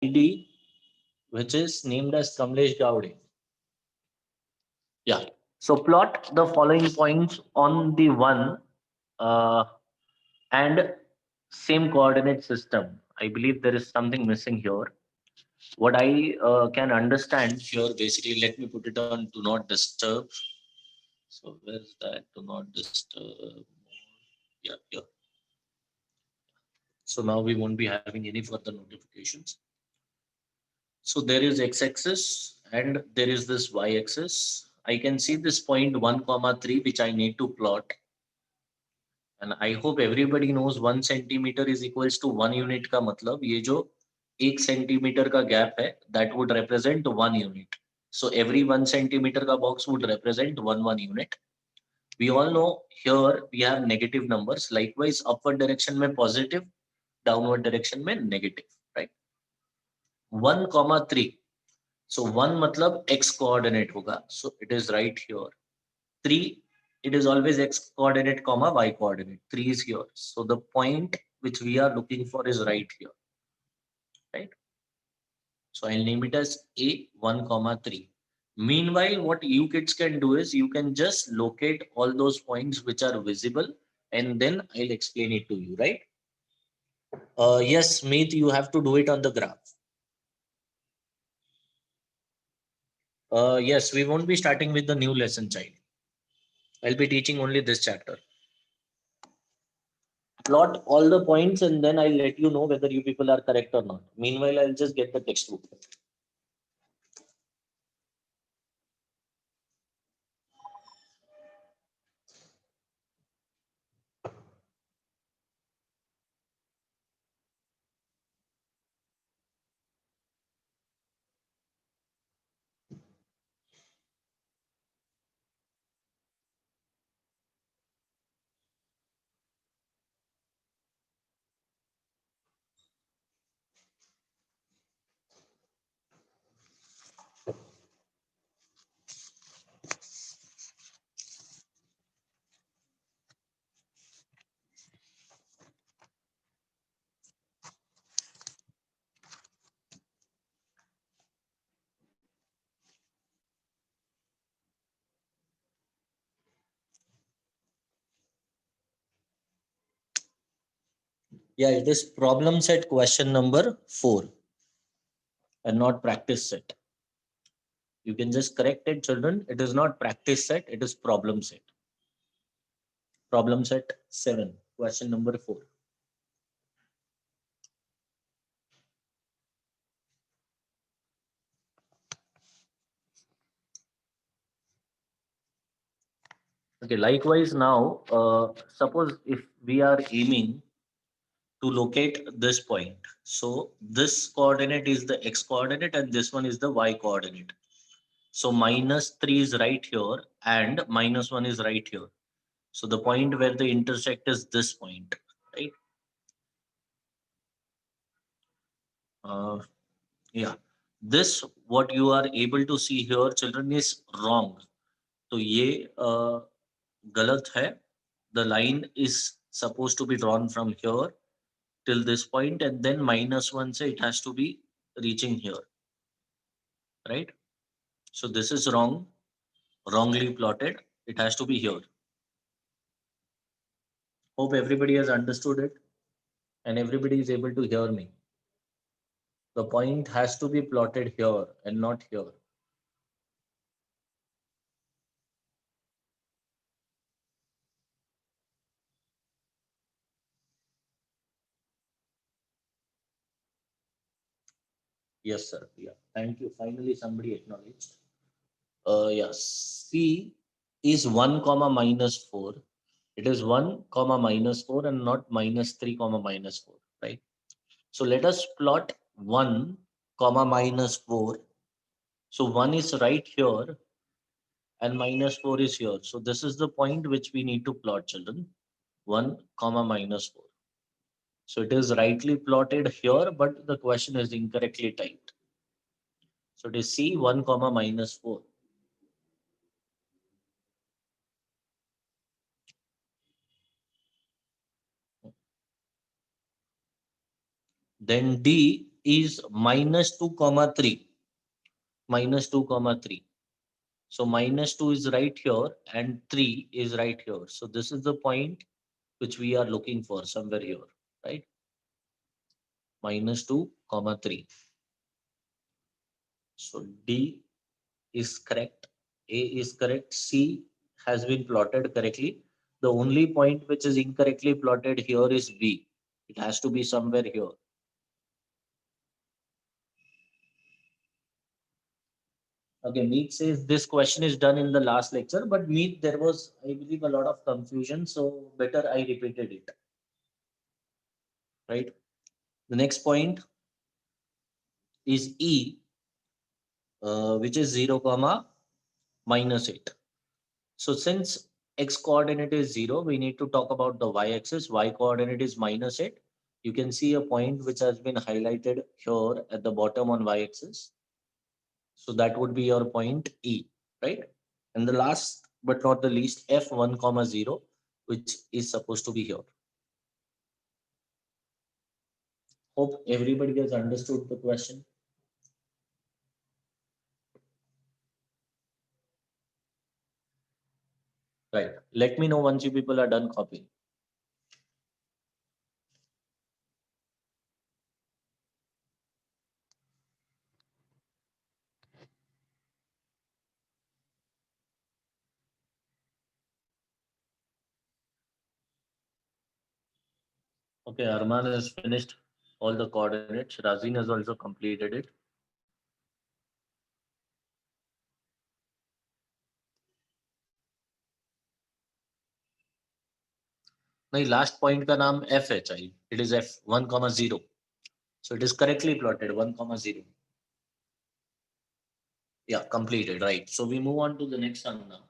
ID which is named as Kamlesh Gowde. Yeah. So plot the following points on the one uh, and same coordinate system. I believe there is something missing here. What I can understand here, basically, let me put it on do not disturb. So where's that? Do not disturb. Yeah, yeah. So now we won't be having any further notifications. So there is x-axis and there is this y-axis. I can see this point 1 comma 3 which I need to plot. And I hope everybody knows 1 centimeter is equals to 1 unit का मतलब ये जो 1 centimeter का gap है that would represent 1 unit. So every 1 centimeter का box would represent one unit. We all know here we have negative numbers. Likewise upward direction में positive, downward direction में negative, right? 1 comma 3. So 1 matlab x coordinate hoga. So it is right here. 3, it is always x coordinate comma y coordinate. 3 is here. So the point which we are looking for is right here, right? So I'll name it as A 1 comma 3. Meanwhile, what you kids can do is you can just locate all those points which are visible and then I'll explain it to you, right? Yes, Meet, you have to do it on the graph. Yes, we won't be starting with the new lesson, child. I'll be teaching only this chapter. Plot all the points and then I'll let you know whether you people are correct or not. Meanwhile, I'll just get the textbook. Yeah, it is problem set question number 4 and not practice set. You can just correct it, children. It is not practice set, it is problem set. Problem set 7, question number 4. Okay, likewise now, suppose if we are aiming to locate this point. So this coordinate is the x coordinate and this one is the y coordinate. So -3 is right here and -1 is right here. So the point where they intersect is this point, right? Uh, yeah. This what you are able to see here, children, is wrong. So ये गलत है. The line is supposed to be drawn from here till this point and then -1 say it has to be reaching here, right? So this is wrong, wrongly plotted. It has to be here. Hope everybody has understood it and everybody is able to hear me. The point has to be plotted here and not here. Yes, sir. Yeah. Thank you. Finally, somebody acknowledged. Yes. C is 1 comma minus 4. It is 1 comma minus 4 and not -3 comma minus 4, right? So let us plot 1 comma minus 4. So 1 is right here and -4 is here. So this is the point which we need to plot, children. 1 comma minus 4. So it is rightly plotted here, but the question is incorrectly typed. So it is C 1 comma minus 4. Then D is minus 2 comma 3. Minus 2 comma 3. So minus 2 is right here and 3 is right here. So this is the point which we are looking for somewhere here, right? Minus 2 comma 3. So D is correct. A is correct. C has been plotted correctly. The only point which is incorrectly plotted here is B. It has to be somewhere here. Okay, Meet says this question is done in the last lecture, but Meet, there was, I believe, a lot of confusion, so better I repeated it. Right? The next point is E, which is 0 comma minus 8. So since x coordinate is 0, we need to talk about the y-axis. Y coordinate is minus 8. You can see a point which has been highlighted here at the bottom on y-axis. So that would be your point E, right? And the last but not the least, f1 comma 0, which is supposed to be here. Hope everybody has understood the question. Right. Let me know once you people are done copying. Okay, Arman has finished all the coordinates. Razin has also completed it. नहीं, last point का नाम f है चाहिए. It is f 1 comma 0. So it is correctly plotted 1 comma 0. Yeah, completed, right. So we move on to the next one now.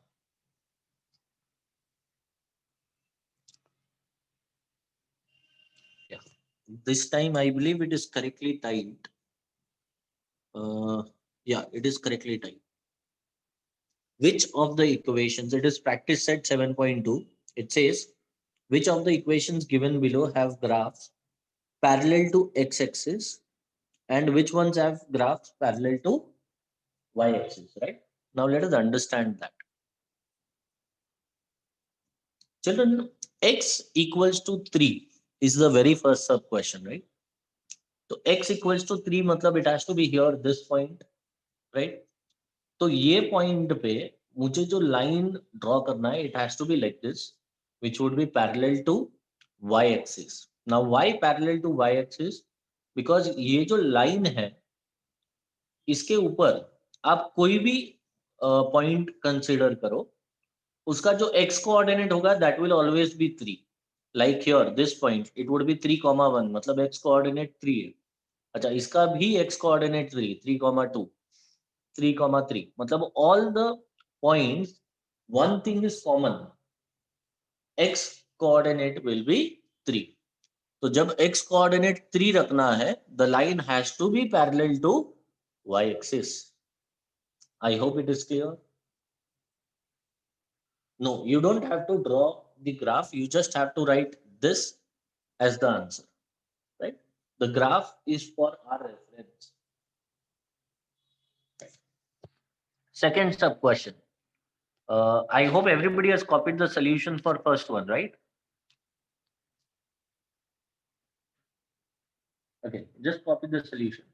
Yeah, this time I believe it is correctly typed. Yeah, it is correctly typed. Which of the equations, it is practice set 7.2. It says, which of the equations given below have graphs parallel to x-axis and which ones have graphs parallel to y-axis, right? Now let us understand that. Children, x equals to 3 is the very first sub question, right? So x equals to 3 मतलब it has to be here this point, right? तो ये point पे मुझे जो line draw करना है, it has to be like this, which would be parallel to y axis. Now why parallel to y axis? Because ये जो line है, इसके ऊपर आप कोई भी पॉइंट कंसीडर करो, उसका जो एक्स कोऑर्डिनेट होगा that will always be 3. Like here this point it would be 3,1, मतलब एक्स कोऑर्डिनेट 3 है. अच्छा, इसका भी एक्स कोऑर्डिनेट 3, 3,2, 3,3. मतलब all the points, one thing is common, x coordinate will be 3. तो जब x coordinate 3 रखना है, the line has to be parallel to y axis. I hope it is clear. No, you don't have to draw the graph, you just have to write this as the answer, right? The graph is for our reference. Second sub question. I hope everybody has copied the solution for first one, right? Okay, just copy the solution.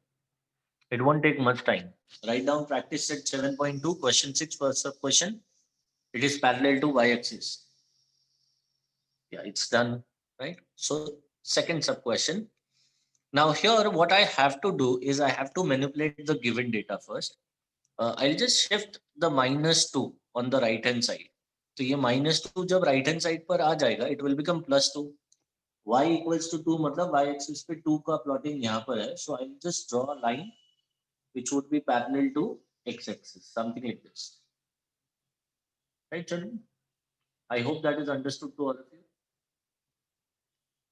It won't take much time. Write down practice set 7.2, question 6, first sub question. It is parallel to y-axis. Yeah, it's done, right? So second sub question. Now here, what I have to do is I have to manipulate the given data first. I'll just shift the -2 on the right hand side. तो ये -2 जब right hand side पर आ जाएगा, it will become +2. Y equals to 2 मतलब y axis पे 2 का plotting यहाँ पर है. So I'll just draw a line which would be parallel to x-axis, something like this. Right, children? I hope that is understood to all of you.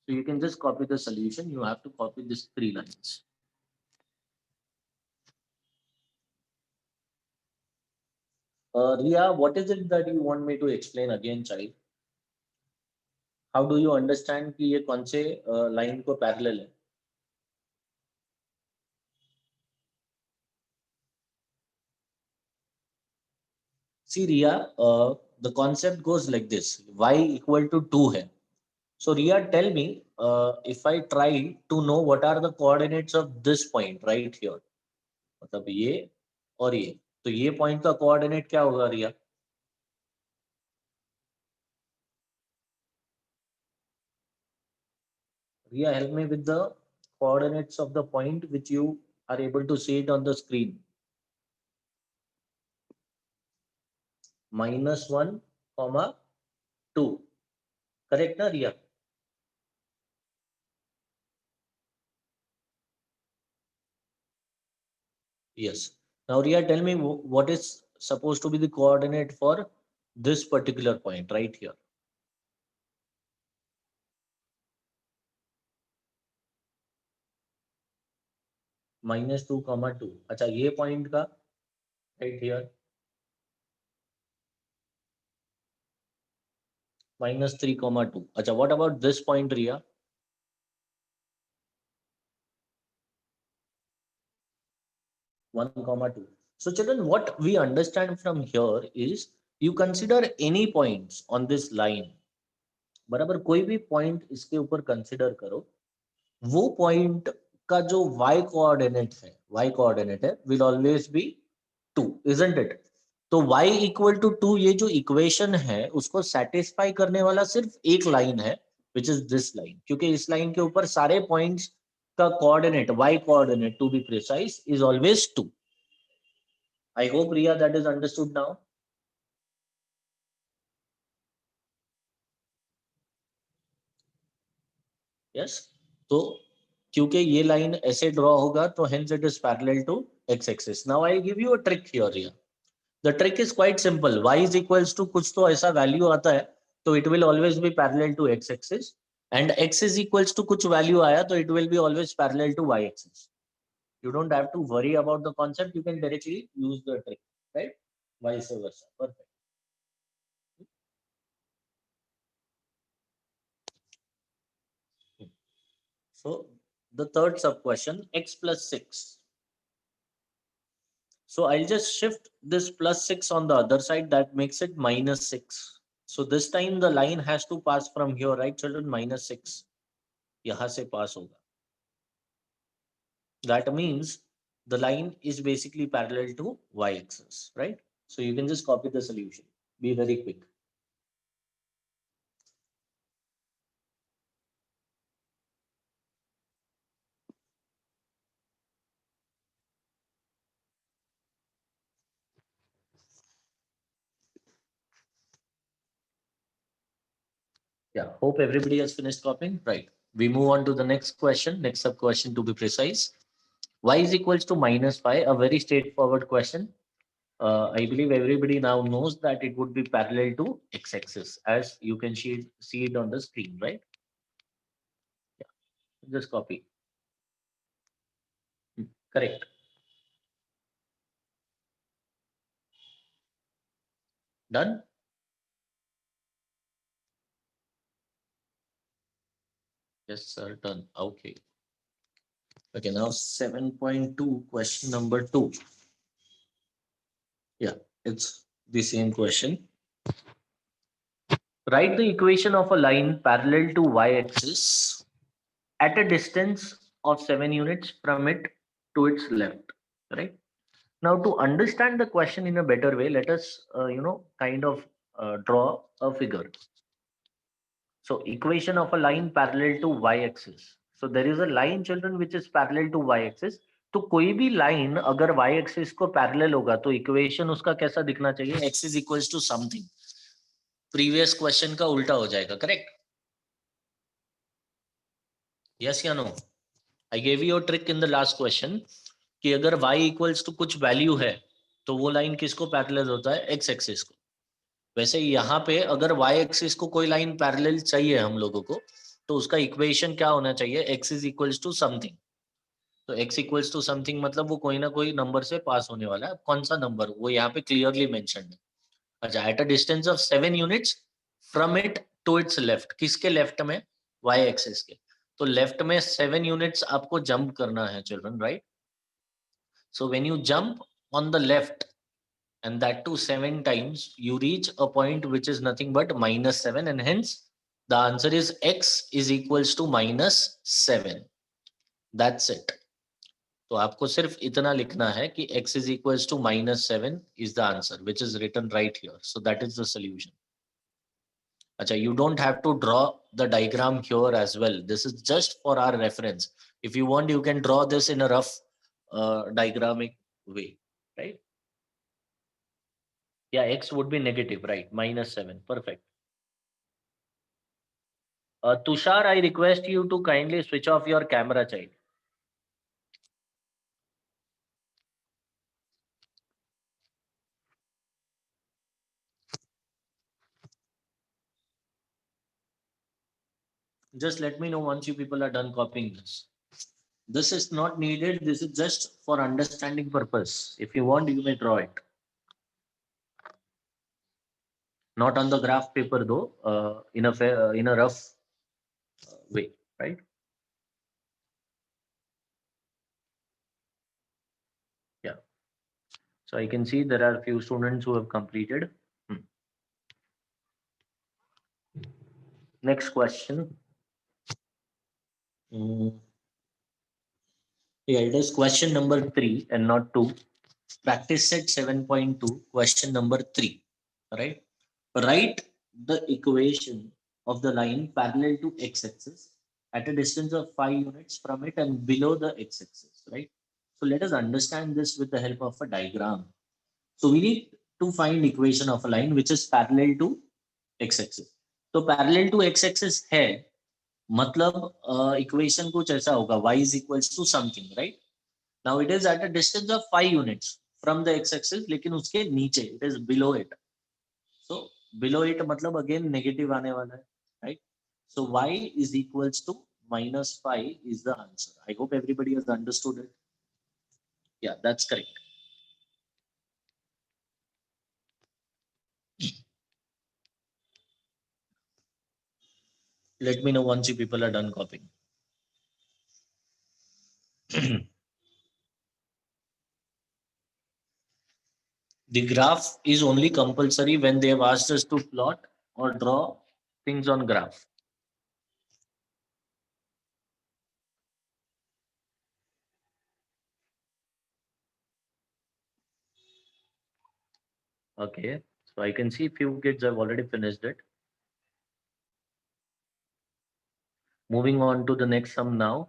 So you can just copy the solution. You have to copy these 3 lines. Ria, what is it that you want me to explain again, child? How do you understand कि ये कौन से line को parallel है? See Riya, the concept goes like this, y equal to 2 है. So Ria, tell me, if I try to know what are the coordinates of this point right here, मतलब ये और ये, तो ये पॉइंट का कोऑर्डिनेट क्या होगा रिया? Ria, help me with the coordinates of the point which you are able to see it on the screen. -1, 2. Correct na Ria? Yes. Now Ria, tell me what is supposed to be the coordinate for this particular point right here. -2, 2. अच्छा ये point का right here -3, 2. अच्छा, what about this point Ria? 1, 2. So children, what we understand from here is you consider any points on this line. बराबर कोई भी point इसके ऊपर consider करो, वो पॉइंट का जो y कोऑर्डिनेट है will always be 2, isn't it? तो y इक्वल टू 2 ये जो इक्वेशन है उसको सेटिस्फाई करने वाला सिर्फ एक लाइन है, विच इज दिस लाइन, क्योंकि इस लाइन के ऊपर सारे पॉइंट्स का coordinate, y coordinate to be precise, is always 2. I hope Ria that is understood now. Yes. तो क्योंकि ये लाइन ऐसे ड्रॉ होगा तो hence it is parallel to x axis. Now I give you a trick here Ria. The trick is quite simple. Y is equals to कुछ तो ऐसा value आता है तो it will always be parallel to x axis, and x is equals to कुछ value आया तो it will be always parallel to y axis. You don't have to worry about the concept. You can directly use the trick, right? Vice versa. Perfect. So the third sub question, x plus 6. So I'll just shift this plus 6 on the other side. That makes it -6. So this time the line has to pass from here, right children? -6. यहाँ से pass होगा. That means the line is basically parallel to y-axis, right? So you can just copy the solution. Be very quick. Yeah, hope everybody has finished copying. Right. We move on to the next question, next sub question to be precise. Y is equals to -5, a very straightforward question. I believe everybody now knows that it would be parallel to x-axis, as you can see it on the screen, right? Yeah, just copy. Correct. Done? Yes, sir, done. Okay. Okay, now 7.2, question number 2. Yeah, it's the same question. Write the equation of a line parallel to y-axis at a distance of 7 units from it to its left, right? Now, to understand the question in a better way, let us, kind of draw a figure. So, equation of a line parallel to y-axis. So, there is a line, children, which is parallel to y-axis. तो कोई भी line अगर y axis को parallel होगा तो equation उसका कैसा दिखना चाहिए? x is equals to something. Previous question का उल्टा हो जाएगा. करेक्ट? यस या no? I gave you a trick in the last question कि अगर y इक्वल्स टू कुछ वैल्यू है तो वो लाइन किसको पैरेलल होता है? x एक्सिस को. वैसे यहाँ पे अगर y एक्सिस को कोई लाइन पैरेलल चाहिए हम लोगों को तो उसका इक्वेशन क्या होना चाहिए? x is equals to something. तो x इक्वल्स टू समथिंग मतलब वो कोई ना कोई नंबर से पास होने वाला है. कौन सा नंबर वो यहाँ पे क्लियरली मेंशन्ड है. अच्छा, at a distance of 7 units from it to its left. किसके लेफ्ट में? y एक्सिस के. तो लेफ्ट में 7 यूनिट्स आपको जंप करना है children, right? So when you jump on the left and that too 7 times, you reach a point which is nothing but -7, and hence the answer is x is equals to -7. That's it. तो आपको सिर्फ इतना लिखना है कि x is equals to -7 is the answer, which is written right here. So that is the solution. Acha, you don't have to draw the diagram here as well. This is just for our reference. If you want, you can draw this in a rough diagrammic way, right? Yeah, x would be negative, right? -7. Perfect. Tushar, I request you to kindly switch off your camera, child. Just let me know once you people are done copying this. This is not needed. This is just for understanding purpose. If you want, you may draw it. Not on the graph paper though, in a rough way, right? Yeah. So I can see there are a few students who have completed. Next question. Yeah, it is question number 3 and not 2. Practice set 7.2, question number 3. Right? Write the equation of the line parallel to x-axis at a distance of 5 units from it and below the x-axis. Right? So let us understand this with the help of a diagram. So we need to find equation of a line which is parallel to x-axis. तो parallel to x axis है, मतलब equation कुछ ऐसा होगा, y is equals to something, right? Now it is at a distance of 5 units from the x axis, लेकिन उसके नीचे, it is below it. So below it मतलब again negative आने वाला है, right? So y is equals to -5 is the answer. I hope everybody has understood it. Yeah, that's correct. Let me know once you people are done copying. The graph is only compulsory when they have asked us to plot or draw things on graph. Okay, so I can see few kids have already finished it. Moving on to the next sum now.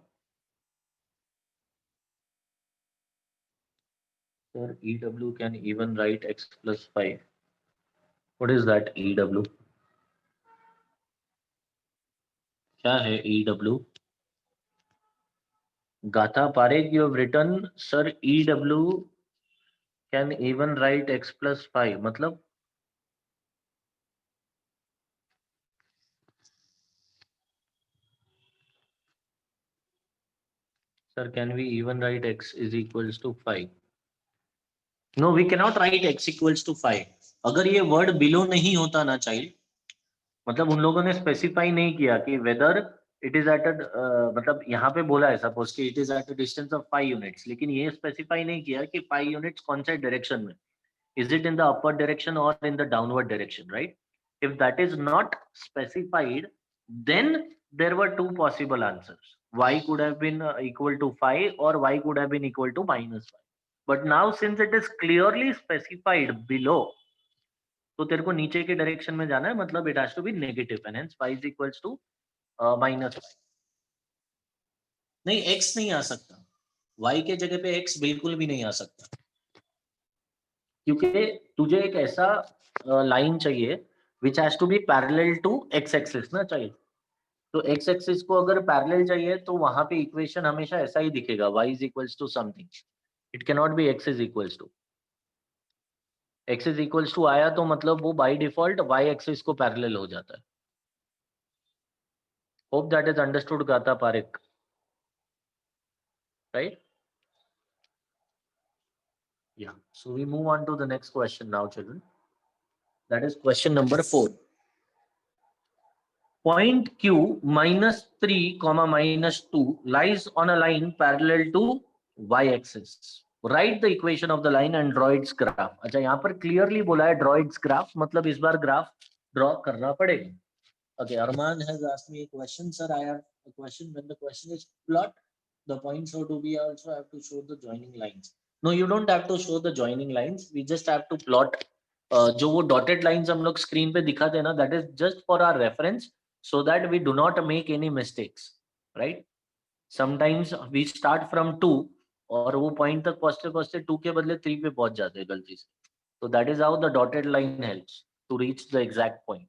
Sir, EW can even write x plus 5. What is that EW? क्या है EW? Gatha Parekh, you have written, sir, EW can even write x plus 5. मतलब sir, can we even write x is equals to 5? No, we cannot write x equals to 5. अगर ये word below नहीं होता ना child, मतलब उन लोगों ने स्पेसिफाई नहीं किया कि वेदर इट इज एट मतलब यहाँ पे बोला है सपोज कि it is eight a distance of 5 units, लेकिन ये स्पेसिफाई नहीं किया कि 5 यूनिट्स कौन से डायरेक्शन में, is it in the upper direction और in the downward direction, right? If that is not specified, then there were two possible answers. y could have been equal to 5 or y could have been equal to -5. But now since it is clearly specified below, तो तेरे को नीचे के direction में जाना है, मतलब it has to be negative and hence y is equals to -5. नहीं, x नहीं आ सकता, y के जगह पे x बिल्कुल भी नहीं आ सकता, क्योंकि तुझे एक ऐसा लाइन चाहिए which has to be parallel to x axis ना चाहिए. तो x एक्सिस को अगर पैरेलल चाहिए तो वहां पे इक्वेशन हमेशा ऐसा ही दिखेगा, y is equals to something. It cannot नॉट बी x is equals to. x is equals to आया तो मतलब वो बाय डिफॉल्ट y एक्सिस को पैरेलल हो जाता है. Hope that is understood, Gatha Parekh. Right? Yeah. So we move on to the next question now, children. That is question number 4. Point Q -3, -2 lies on a line parallel to y-axis. Right the equation of the line and draw it's graph. अच्छा, यहाँ पर clearly बोला है draw it's graph, मतलब इस bar graph draw करना पड़ेगा. Okay, Arman has asked me a question, sir. I have a question. When the question is plot the points, so do we also have to show the joining lines? No, you don't have to show the joining lines. We just have to plot. जो वो dotted lines हम लोग screen पे दिखाते हैं ना, that is just for our reference, so that we do not make any mistakes, right? Sometimes we start from 2 और वो point तक पहुंचते पहुंचते 2 के बदले 3 पे पहुंच जाते हैं गलती से. So that is how the dotted line helps to reach the exact point.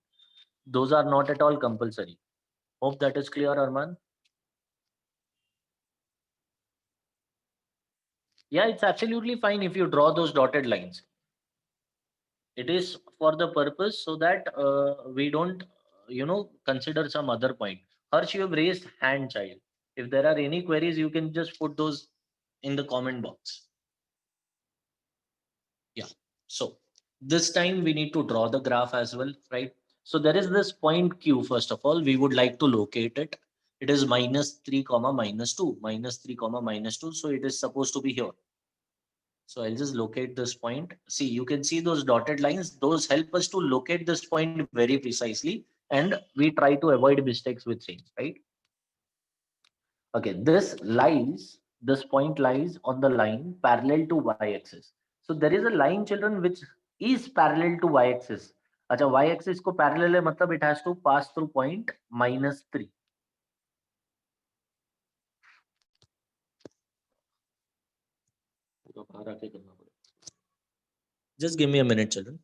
Those are not at all compulsory. Hope that is clear, Arman. Yeah, it's absolutely fine if you draw those dotted lines. It is for the purpose so that we don't, consider some other point. Harsh, you have raised hand, child. If there are any queries, you can just put those in the comment box. Yeah. So this time we need to draw the graph as well, right? So there is this point Q. First of all, we would like to locate it. It is -3 comma -2, -3 comma -2. So it is supposed to be here. So I'll just locate this point. See, you can see those dotted lines. Those help us to locate this point very precisely. And we try to avoid mistakes with things, right? Okay, this point lies on the line parallel to y-axis. So there is a line, children, which is parallel to y-axis. अच्छा, y-axis को parallel है, मतलब it has to pass through point -3. Just give me a minute, children.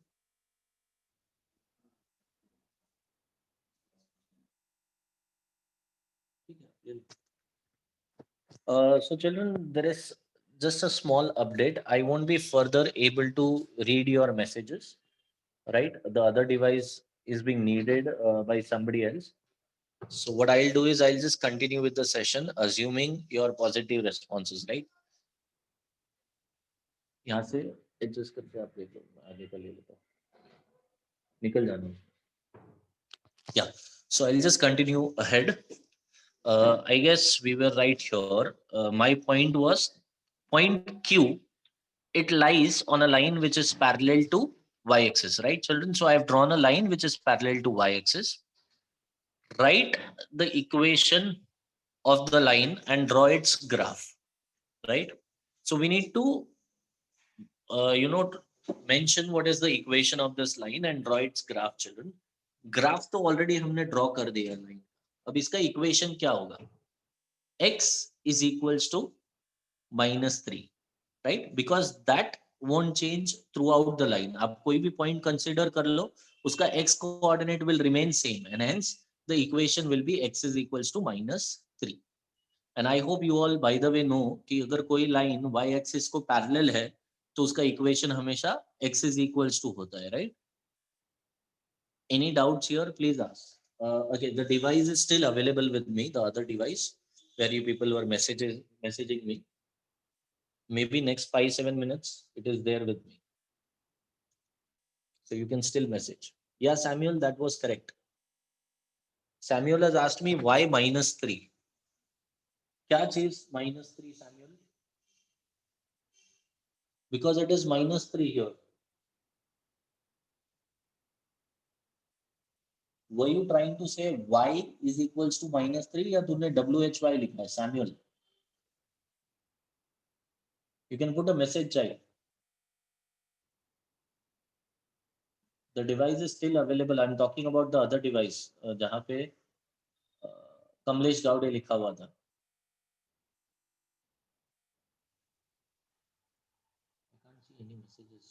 So children, there is just a small update. I won't be further able to read your messages, right? The other device is being needed by somebody else. So what I'll do is I'll just continue with the session, assuming your positive responses, right? यहाँ से adjust करके आप देख लो, आगे का ले लेता हूँ. निकल जाना. Yeah. So I'll just continue ahead. I guess we were right here. My point was point Q. It lies on a line which is parallel to y-axis, right, children? So I have drawn a line which is parallel to y-axis. Write the equation of the line and draw its graph, right? So we need to, mention what is the equation of this line and draw its graph, children. Graph तो already हमने draw कर दिया है line. अब इसका equation क्या होगा? X is equals to -3, right? Because that won't change throughout the line. आप कोई भी point consider कर लो, उसका x coordinate will remain same, and hence the equation will be x is equals to -3. And I hope you all by the way know कि अगर कोई line y axis को parallel है, तो उसका equation हमेशा x is equals to होता है, right? Any doubts here? Please ask. Okay, the device is still available with me, the other device where you people were messaging me. Maybe next 5-7 minutes it is there with me, so you can still message. Yeah, Samuel, that was correct. Samuel has asked me why -3. Kya cheez -3, Samuel? Because it is -3 here. Were you trying to say y is equals to -3 या तूने WHY लिखा है, Samuel? You can put a message, child. The device is still available. I'm talking about the other device जहाँ पे कमलेश गावड़े लिखा हुआ था. I can't see any messages.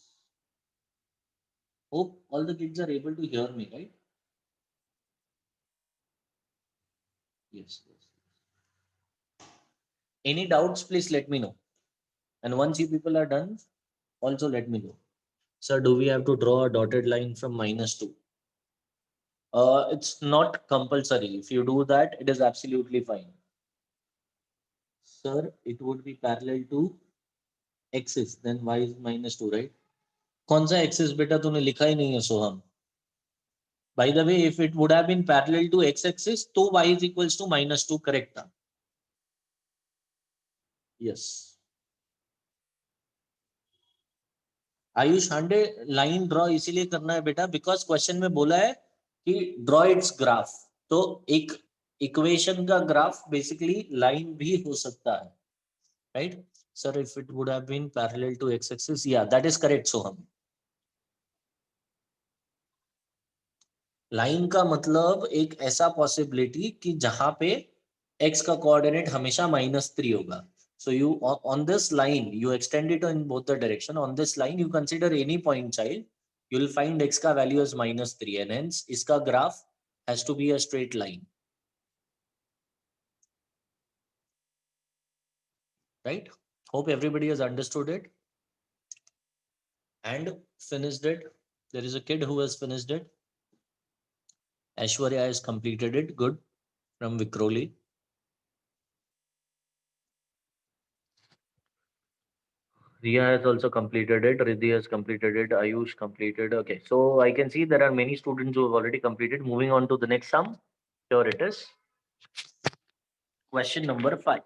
Hope all the kids are able to hear me, right? Yes, yes. Any doubts, please let me know. And once you people are done, also let me know. Sir, do we have to draw a dotted line from -2? It's not compulsory. If you do that, it is absolutely fine. Sir, it would be parallel to axis. Then y is -2, right? कौन सा axis बेटा तूने लिखा ही नहीं है सोहम? By the way, if it would have been parallel to x-axis, तो y is equals to -2 correct था. Yes. Ayush हांडे line draw इसीलिए करना है बेटा बिकॉज क्वेश्चन में बोला है कि ड्रॉ इट्स ग्राफ, तो एक इक्वेशन का ग्राफ बेसिकली लाइन भी हो सकता है, right sir? If it would have been parallel to x axis, या that is correct Soham. Line का मतलब एक ऐसा पॉसिबिलिटी कि जहां पे x का कोऑर्डिनेट हमेशा -3 होगा. So you on this line you extend it in both the direction. On this line you consider any point child, you will find x का value is -3 and hence इसका graph has to be a straight line, right? Hope everybody has understood it and finished it. There is a kid who has finished it. Aishwarya has completed it. Good. From Vikroli. Riya has also completed it. Riddhi has completed it. Ayush completed. Okay, so I can see there are many students who have already completed. Moving on to the next sum. Here it is. Question number 5.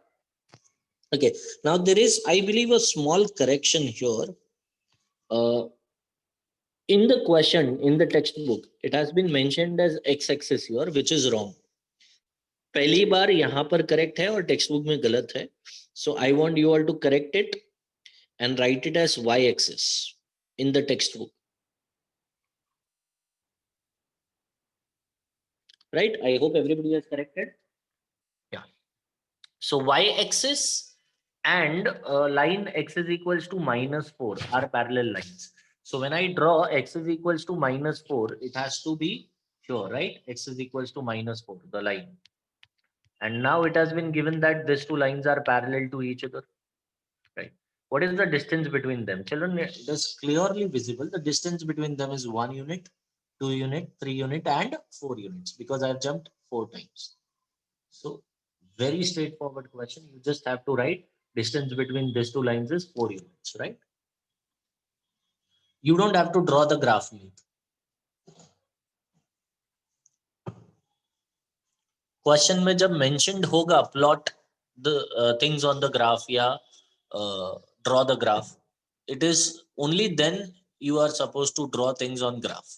Okay, now there is, I believe, a small correction here. In the question, in the textbook, it has been mentioned as x-axis here, which is wrong. पहली बार यहाँ पर correct है और textbook में गलत है. So I want you all to correct it and write it as y-axis in the textbook. Right? I hope everybody has corrected. Yeah. So y-axis and line x is equals to -4 are parallel lines. So when I draw x is equals to -4, it has to be sure, right? X is equals to -4, the line. And now it has been given that these two lines are parallel to each other, right? What is the distance between them? Children, it is clearly visible. The distance between them is 1 unit, 2 unit, 3 unit, and 4 units because I've jumped 4 times. So very straightforward question. You just have to write distance between these two lines is 4 units, right? You don't have to draw the graph. Question में जब mentioned होगा plot the things on the graph या draw the graph, it is only then you are supposed to draw things on graph,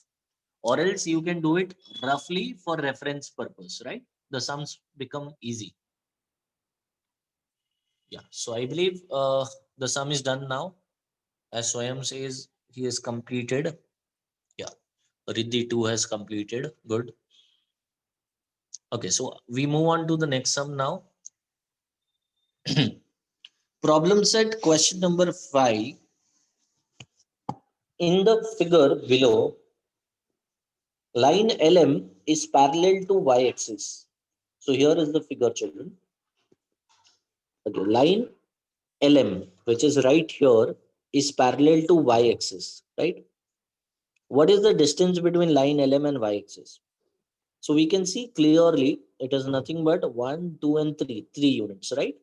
or else you can do it roughly for reference purpose, right? The sums become easy. Yeah, so I believe the sum is done now. As Swayam says, he has completed. Yeah, Riddhi too has completed. Good. Okay, so we move on to the next sum now. Problem set question number 5. In the figure below, line LM is parallel to y-axis. So here is the figure, children. Okay, line LM, which is right here, is parallel to y-axis, right? What is the distance between line LM and y-axis? So we can see clearly it is nothing but 1, 2, and 3 units, right?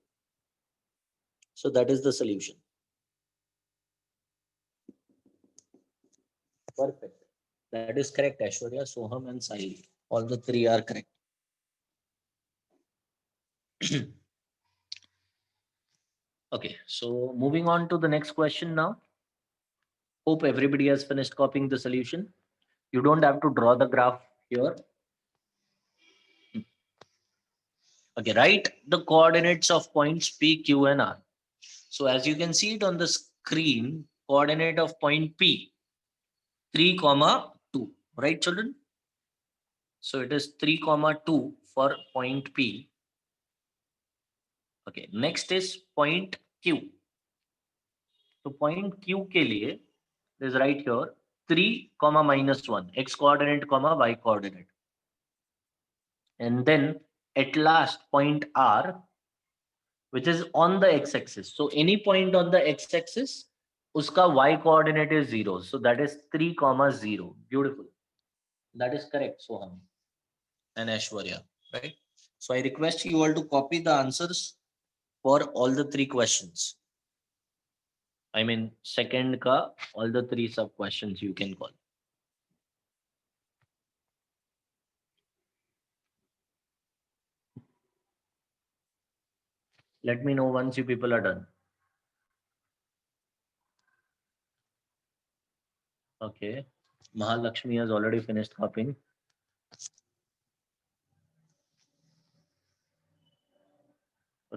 So that is the solution. Perfect. That is correct, Aishwarya, Soham, and Sahil. All the 3 are correct. Okay, so moving on to the next question now. Hope everybody has finished copying the solution. You don't have to draw the graph here. Okay, write the coordinates of points P, Q, and R. So as you can see it on the screen, coordinate of point P, 3, 2, right, children? So it is 3, 2 for point P. Okay, next is point Q. So point Q के लिए is right here 3, -1, x coordinate, y coordinate. And then at last point R, which is on the x-axis. So any point on the x-axis, uska y coordinate is 0. So that is 3, 0. Beautiful. That is correct, Soham and Aishwarya, right? So I request you all to copy the answers for all the 3 questions. I mean, second ka, all the 3 sub questions you can call. Let me know once you people are done. Okay. Mahalakshmi has already finished copying.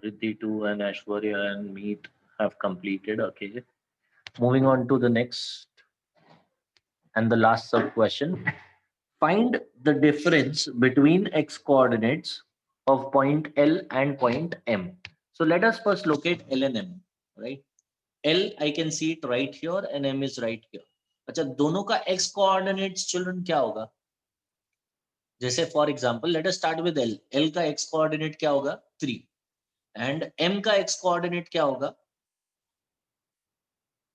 Riddhi too and Ashwarya and Meet have completed. Okay. Moving on to the next and the last sub question. Find the difference between x coordinates of point L and point M. So let us first locate L and M, right? L I can see it right here and M is right here. अच्छा दोनों का x coordinates children क्या होगा? जैसे for example let us start with L. L का x coordinate क्या होगा? 3 and M का x coordinate क्या होगा?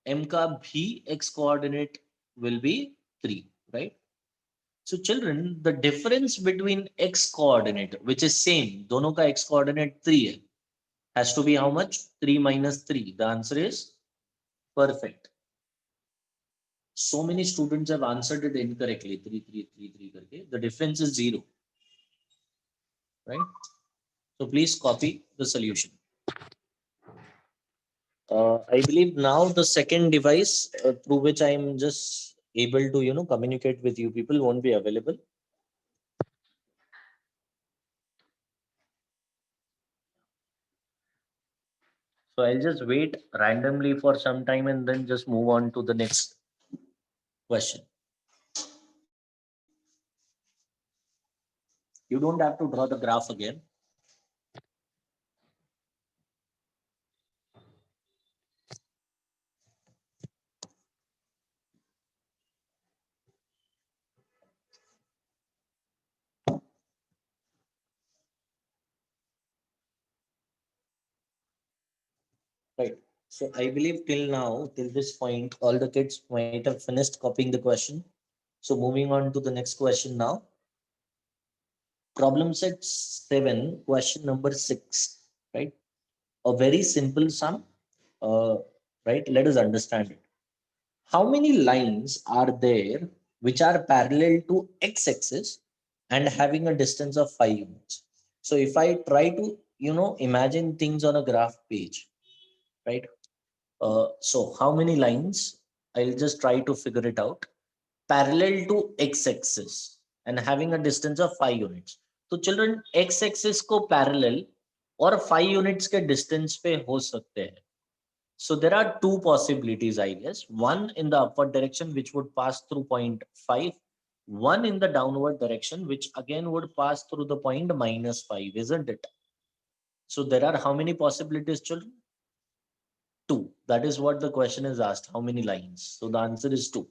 M का भी x coordinate will be 3, right? So children, the difference between x coordinate, which is same, दोनों का x coordinate 3 है, has to be how much? 3 minus 3. The answer is perfect. So many students have answered it incorrectly. 3, 3, 3, 3 करके. The difference is 0, right? So please copy the solution. I believe now the second device through which I am just able to, communicate with you people won't be available. So I'll just wait randomly for some time and then just move on to the next question. You don't have to draw the graph again. Right. So I believe till now, till this point, all the kids might have finished copying the question. So moving on to the next question now. Problem set 7, question number 6, right? A very simple sum, uh, right? Let us understand it. How many lines are there which are parallel to x-axis and having a distance of 5 units? So if I try to, imagine things on a graph page, right? So how many lines? I'll just try to figure it out. Parallel to x-axis and having a distance of 5 units. तो children x-axis को parallel और 5 units के distance पे हो सकते हैं. So there are two possibilities, I guess. One in the upward direction, which would pass through point 5. One in the downward direction, which again would pass through the point -5, isn't it? So there are how many possibilities, children? 2. That is what the question is asked. How many lines? So the answer is 2.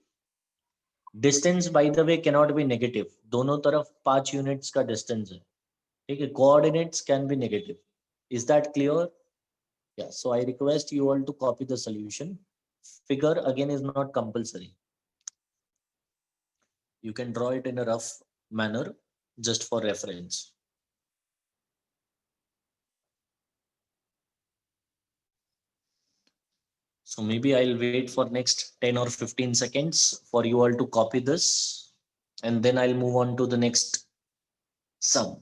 Distance, by the way, cannot be negative. दोनों तरफ 5 units का distance है. ठीक है? Coordinates can be negative. Is that clear? Yeah. So I request you all to copy the solution. Figure again is not compulsory. You can draw it in a rough manner just for reference. So maybe I'll wait for next 10 or 15 seconds for you all to copy this, and then I'll move on to the next sum.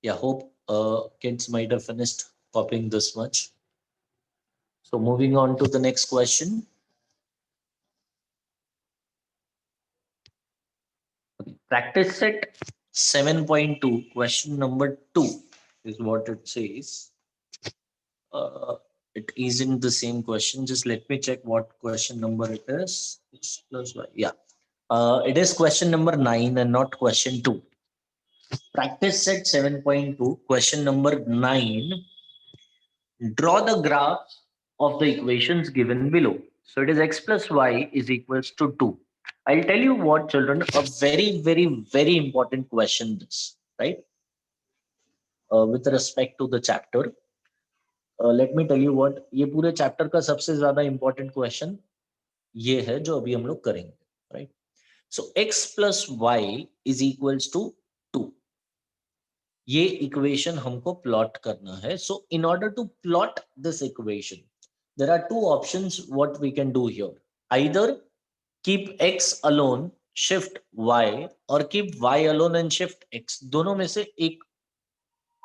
Yeah, hope kids might have finished copying this much. So moving on to the next question. Practice set 7.2, question number 2 is what it says. It isn't the same question. Just let me check what question number it is. X plus y. Yeah. It is question number 9 and not question 2. Practice set 7.2, question number 9. Draw the graphs of the equations given below. So it is x plus y is equals to 2. I'll tell you what, children, a very, very, very important question this, right? With respect to the chapter. Let me tell you what, ये पूरे chapter का सबसे ज़्यादा important question ये है जो अभी हम लोग करेंगे, right? So x plus y is equals to 2. ये equation हमको plot करना है. So in order to plot this equation, there are two options what we can do here. Either keep x alone, shift y, or keep y alone and shift x. दोनों में से एक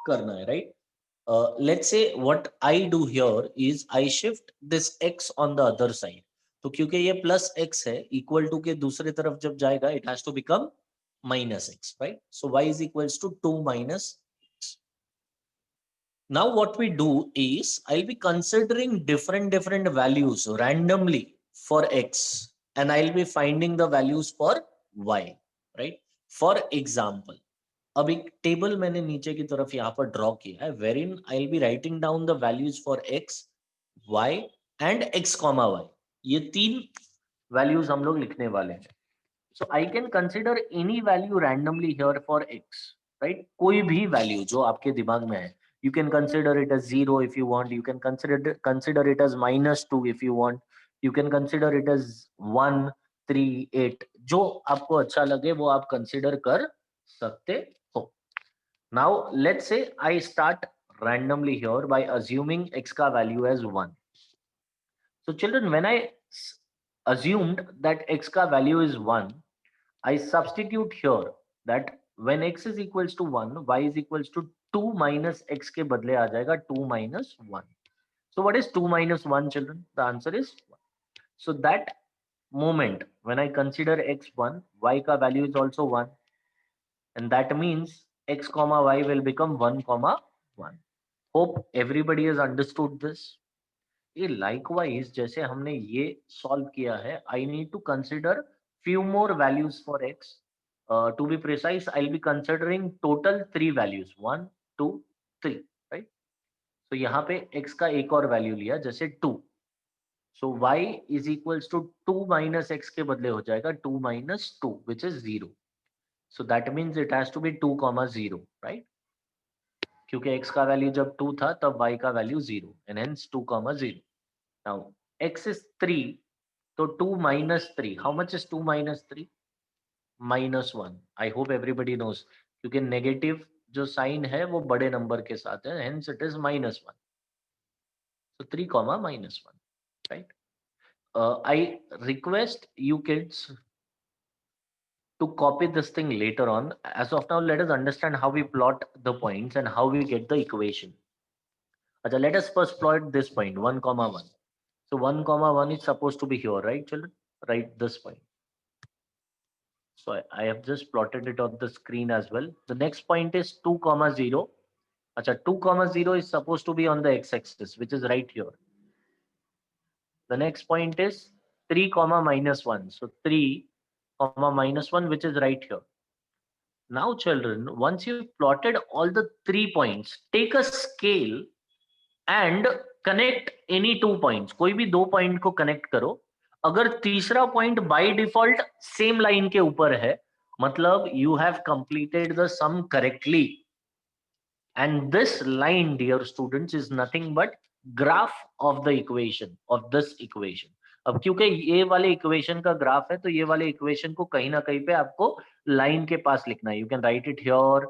करना है, right? Let's say what I do here is I shift this x on the other side. तो क्योंकि ये plus x है, इक्वल टू के दूसरे तरफ जब जाएगा, it has to become minus x, right? So y is equals to 2 minus x. Now what we do is I'll be considering different values randomly for x, and I'll be finding the values for y, right? For example, अब एक table मैंने नीचे की तरफ यहाँ पर draw किया है, wherein I will be writing down the values for x, y and x comma y. ये तीन वैल्यूज हम लोग लिखने वाले हैं. So I can consider any value randomly here for x, right? कोई भी वैल्यू जो आपके दिमाग में है. You can consider it as 0 if you want. You can consider it as -2 if you want. You can consider it as 1, 3, 8. जो आपको अच्छा लगे वो आप कंसिडर कर सकते हो. Now let's say I start randomly here by assuming x का value as 1. So children, when I assumed that x का value is 1, I substitute here that when x is equals to 1, y is equals to 2 minus x के बदले आ जाएगा 2 minus 1. So what is 2 minus 1, children? The answer is 1. So that moment when I consider x1, y का value is also 1. And that means x comma y will become 1 comma 1. Hope everybody has understood this. ये likewise जैसे हमने ये solve किया है, I need to consider few more values for x. To be precise, I'll be considering total 3 values, 1, 2, 3, right? So यहाँ पे x का एक और value लिया जैसे 2. So y is equals to 2 minus x के बदले हो जाएगा 2 minus 2, which is 0. So that means it has to be 2 comma 0, right? क्योंकि x का वैल्यू जब 2 था तब y का value 0, and hence 2 comma 0. Now x is 3, so 2 minus 3. How much is 2 minus 3? Minus 1. I hope everybody knows. क्योंकि negative जो sign है वो बड़े नंबर के साथ है, hence it is -1. So 3 comma -1, right? I request you kids to copy this thing later on. As of now, let us understand how we plot the points and how we get the equation. Acha, let us first plot this point 1 comma 1. So 1 comma 1 is supposed to be here, right children? Write this point. So I have just plotted it on the screen as well. The next point is 2 comma 0. Acha, 2 comma 0 is supposed to be on the x-axis, which is right here. The next point is 3 comma -1. So 3 comma -1, which is right here. Now children, once you've plotted all the 3 points, take a scale and connect any 2 points. कोई भी 2 point को connect करो. अगर तीसरा point by default same line के ऊपर है, मतलब you have completed the sum correctly. And this line, dear students, is nothing but graph of the equation, of this equation. अब क्योंकि ये वाले इक्वेशन का ग्राफ है, तो ये वाले इक्वेशन को कहीं ना कहीं पे आपको लाइन के पास लिखना है. You can write it here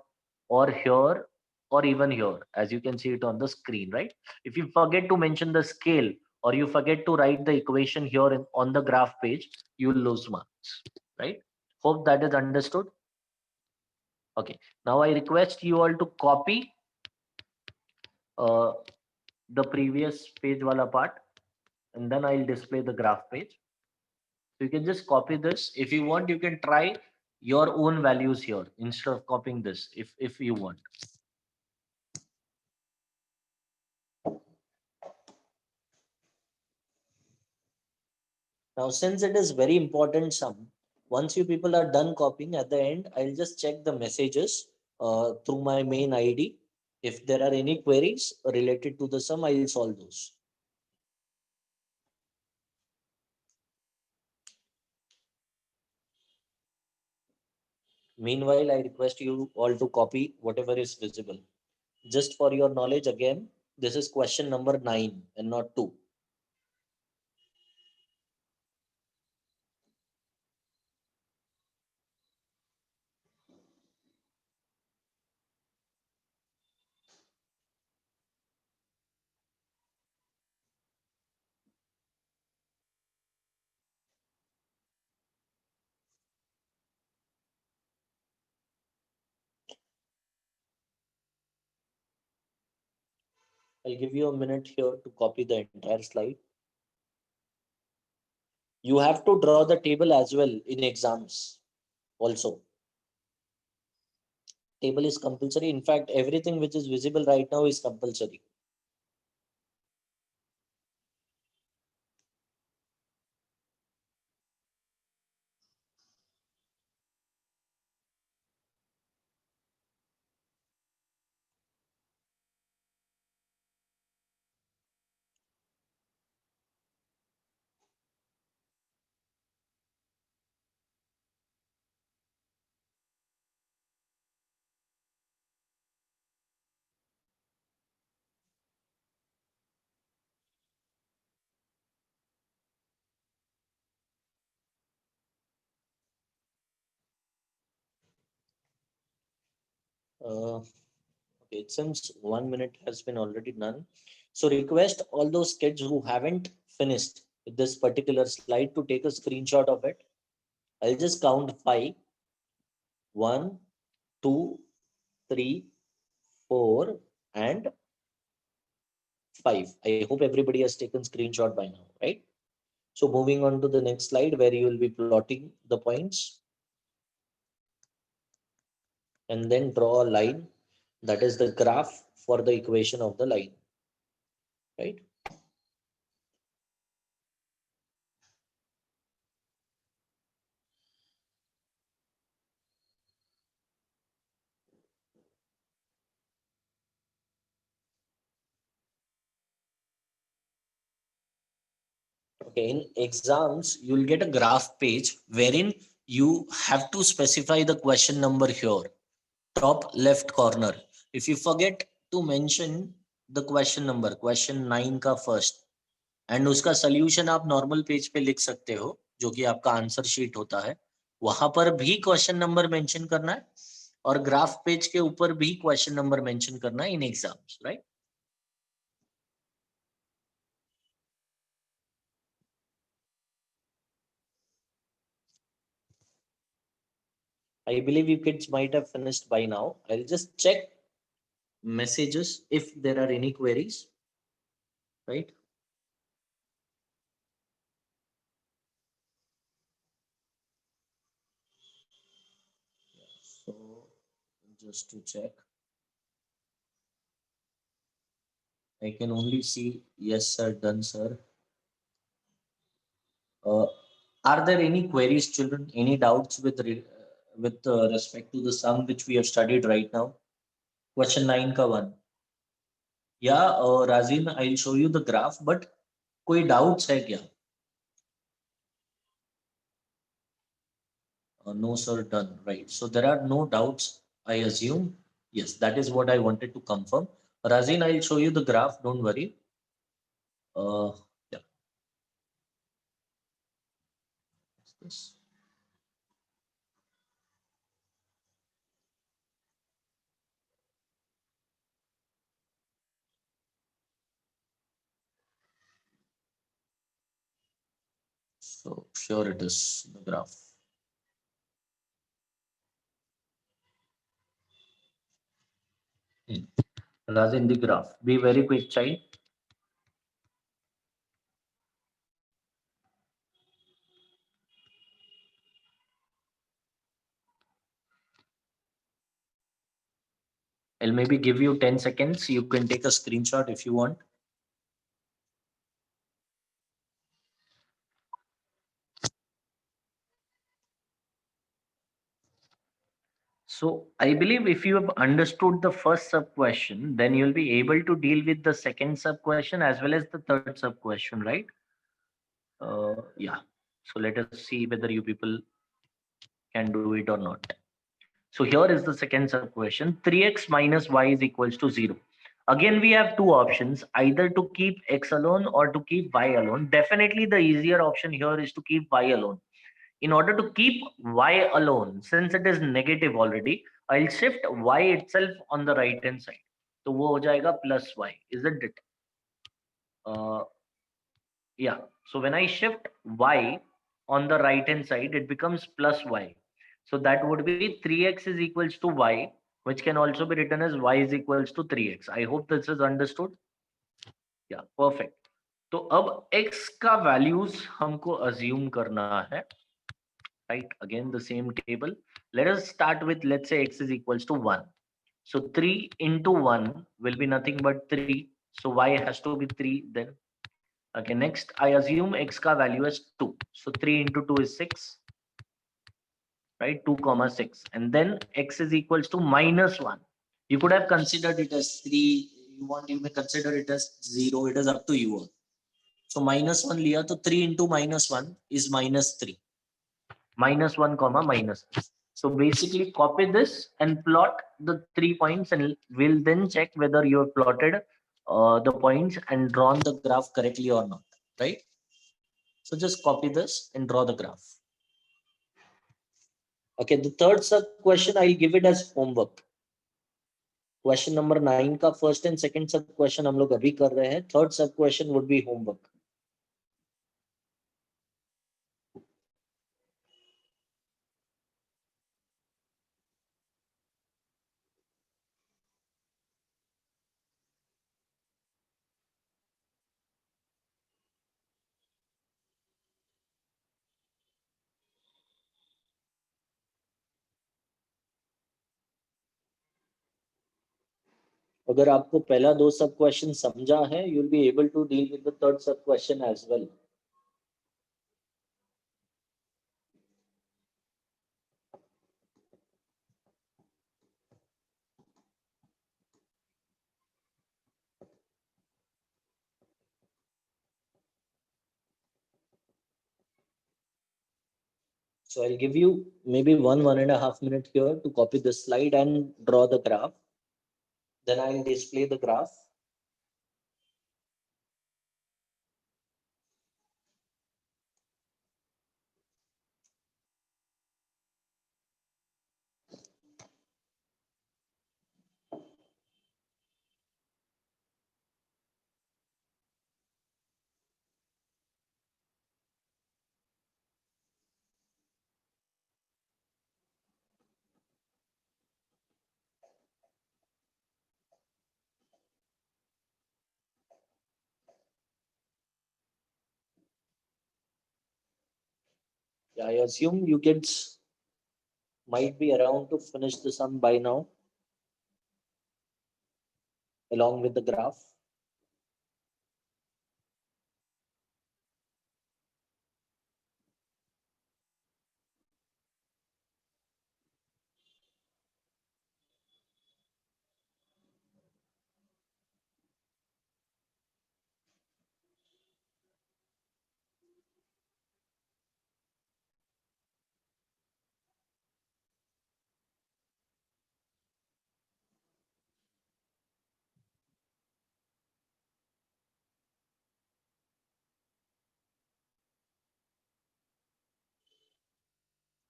or even here, as you can see it on the screen, right? If you forget to mention the scale or you forget to write the equation here on the graph page, you will lose marks, right? Hope that is understood. Okay, now I request you all to copy uh, the previous page wala part, and then I'll display the graph page. So you can just copy this. If you want, you can try your own values here instead of copying this if you want. Now, since it is very important sum, once you people are done copying, at the end, I'll just check the messages through my main ID. If there are any queries related to the sum, I'll solve those. Meanwhile, I request you all to copy whatever is visible. Just for your knowledge, again, this is question number 9 and not 2. I'll give you a minute here to copy the entire slide. You have to draw the table as well in exams also. Table is compulsory. In fact, everything which is visible right now is compulsory. Uh, okay, it seems 1 minute has been already done. So request all those kids who haven't finished this particular slide to take a screenshot of it. I'll just count five. 1, 2, 3, 4, and 5. I hope everybody has taken screenshot by now, right? So moving on to the next slide where you will be plotting the points and then draw a line, that is the graph for the equation of the line, right? Okay, in exams, you'll get a graph page wherein you have to specify the question number here, top left corner. If you forget to mention the question number, question 9 का first, and उसका solution आप normal page पे लिख सकते हो जो कि आपका आंसर शीट होता है, वहां पर भी क्वेश्चन नंबर मेंशन करना है और ग्राफ पेज के ऊपर भी क्वेश्चन नंबर मेंशन करना है in exams, right? I believe you kids might have finished by now. I'll just check messages if there are any queries, right? So just to check, I can only see yes sir, done sir. Uh, are there any queries, children? Any doubts with respect to the sum which we have studied right now? Question 9 का one. Yeah, Razin, I'll show you the graph, but कोई doubts है क्या? No, sir, done. Right. So there are no doubts, I assume. Yes, that is what I wanted to confirm. Razin, I'll show you the graph. Don't worry. Uh, yeah. What's this? So sure it is the graph. Hmm. Razin, the graph. Be very quick, child. I'll maybe give you 10 seconds. You can take a screenshot if you want. So I believe if you have understood the first sub question, then you'll be able to deal with the second sub question as well as the third sub question, right? Yeah. So let us see whether you people can do it or not. So here is the second sub question. 3x minus y is equals to 0. Again, we have two options, either to keep x alone or to keep y alone. Definitely the easier option here is to keep y alone. In order to keep y alone, since it is negative already, I'll shift y itself on the right hand side. So वो हो जाएगा plus y, isn't it? Uh, yeah. So when I shift y on the right hand side, it becomes plus y. So that would be 3x is equals to y, which can also be written as y is equals to 3x. I hope this is understood. या perfect. तो अब x का values हमको assume करना है, right? Again the same table. Let us start with, let's say x is equals to 1. So 3 into 1 will be nothing but 3. So y has to be 3 then. Okay, next I assume x ka value is 2. So 3 into 2 is 6, right? 2 comma 6. And then x is equals to minus 1. You could have considered it as 3. You may consider it as 0. It is up to you. So minus 1 liya, to 3 into minus 1 is minus 3. Minus 1 comma minus 3. So basically copy this and plot the 3 points, and we'll then check whether you have plotted the points and drawn the graph correctly or not, right? So just copy this and draw the graph. Okay, the third sub question I'll give it as homework. Question number 9 का first and second sub question हम लोग अभी कर रहे हैं. Third sub question would be homework. अगर आपको पहला दो सब क्वेश्चन समझा है, you'll be able to deal with the third sub question as well. So I'll give you maybe 1.5 minutes here to copy the slide and draw the graph. Then I'll display the graph. Yeah, I assume you kids might be around to finish the sum by now, along with the graph.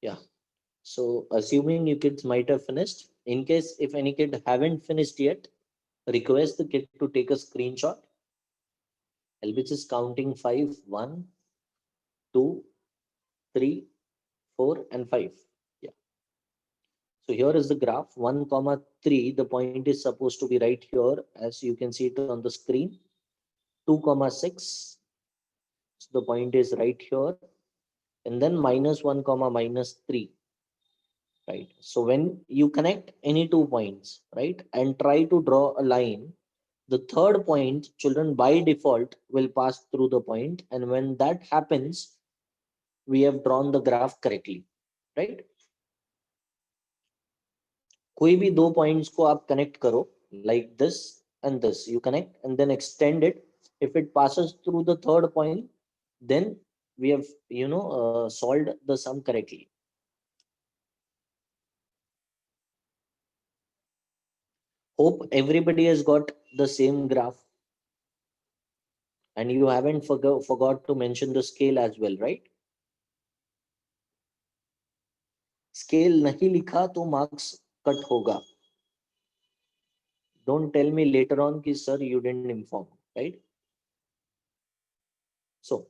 Yeah. So assuming you kids might have finished, in case if any kid haven't finished yet, request the kid to take a screenshot. I'll be just counting 5, 1, 2, 3, 4, and 5. Yeah. So here is the graph 1 comma 3. The point is supposed to be right here, as you can see it on the screen. 2 comma 6. So the point is right here, and then minus 1 comma minus 3. Right. So when you connect any 2 points, right, and try to draw a line, the third point, children by default will pass through the point, and when that happens, we have drawn the graph correctly, right? कोई भी दो points को आप connect करो, like this and this, you connect and then extend it. If it passes through the third point, then we have solved the sum correctly. Hope everybody has got the same graph, and you haven't forgot to mention the scale as well, right? Scale नहीं लिखा तो marks cut होगा. Don't tell me later on कि sir you didn't inform, right? So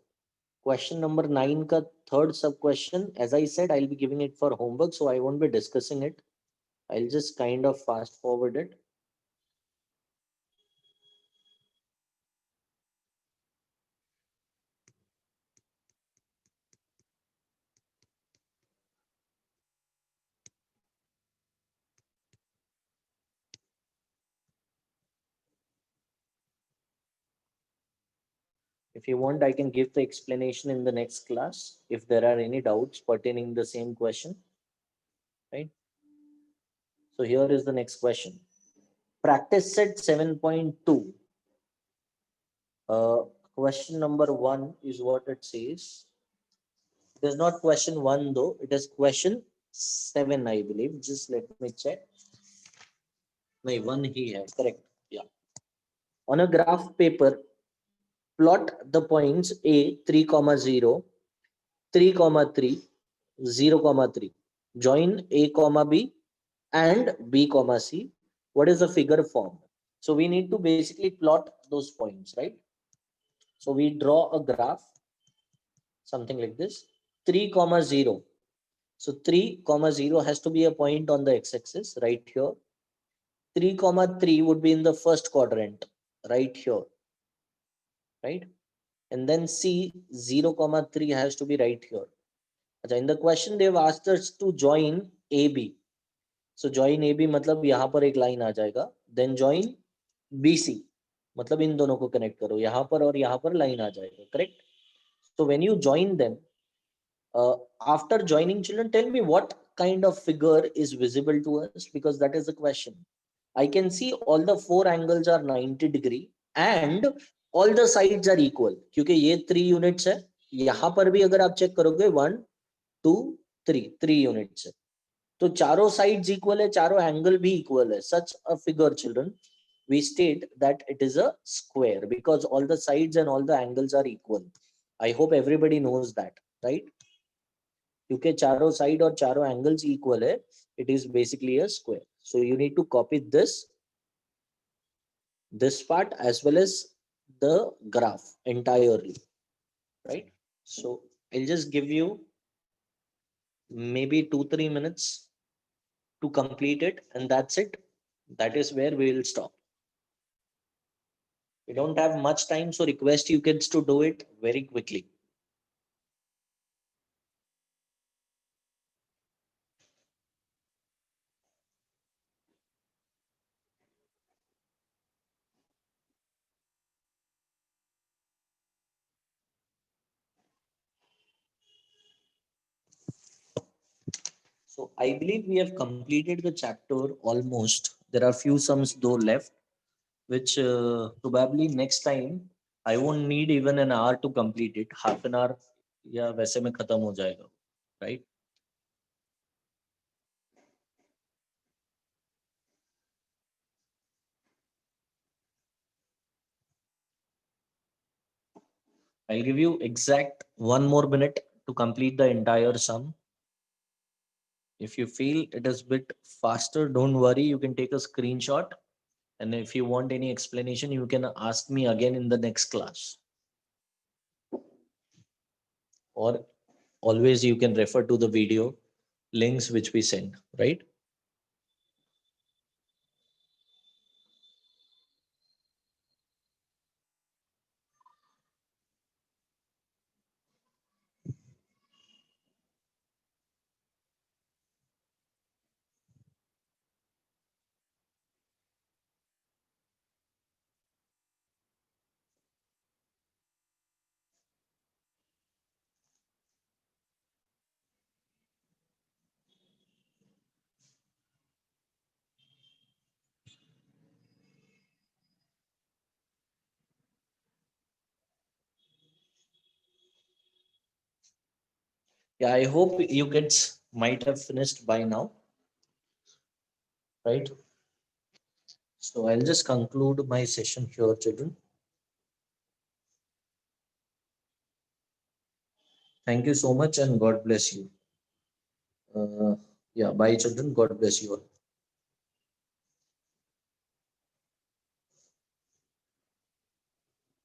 question number 9 का third sub question, as I said, I'll be giving it for homework, so I won't be discussing it. I'll just kind of fast forward it. If you want, I can give the explanation in the next class if there are any doubts pertaining the same question, right? So here is the next question. Practice set 7.2. Question number 1 is what it says. It is not question 1 though, it is question 7, I believe. Just let me check. No, 1 he has, correct. Yeah. On a graph paper, plot the points A 3, 0, 3, 3, 0, 3. Join A, B and B, C. What is the figure form? So we need to basically plot those points, right? So we draw a graph, something like this, 3, 0. So 3, 0 has to be a point on the x-axis right here. 3, 3 would be in the first quadrant right here, right? And then C 0, 3 has to be right here. In the question they've asked us to join AB. So join AB मतलब यहाँ पर एक line आ जाएगा. Then join BC मतलब इन दोनों को connect करो. यहाँ पर और यहाँ पर line आ जाएगा. Correct? So when you join them, after joining, children, tell me what kind of figure is visible to us, because that is the question. I can see all the 4 angles are 90 degree and all the sides are equal क्योंकि ये 3 units है. यहाँ पर भी अगर आप check करोगे 1, 2, 3 units है. तो चारों sides equal है, चारों angle भी equal है. Such a figure, children, we state that it is a square because all the sides and all the angles are equal. I hope everybody knows that, right? क्योंकि चारों side और चारों angles equal है, it is basically a square. So you need to copy this part as well as the graph entirely, right? So I'll just give you maybe 2-3 minutes to complete it, and that's it. That is where we will stop. We don't have much time, so request you kids to do it very quickly. So I believe we have completed the chapter almost. There are few sums though left, which probably next time I won't need even an hour to complete it. Half an hour, yeah, वैसे में खत्म हो जाएगा, right? I'll give you exact 1 more minute to complete the entire sum. If you feel it is bit faster, don't worry, you can take a screenshot. And if you want any explanation, you can ask me again in the next class. Or always you can refer to the video links which we send, right? Yeah, I hope you kids might have finished by now, right? So I'll just conclude my session here, children. Thank you so much and God bless you. Yeah, bye, children. God bless you all.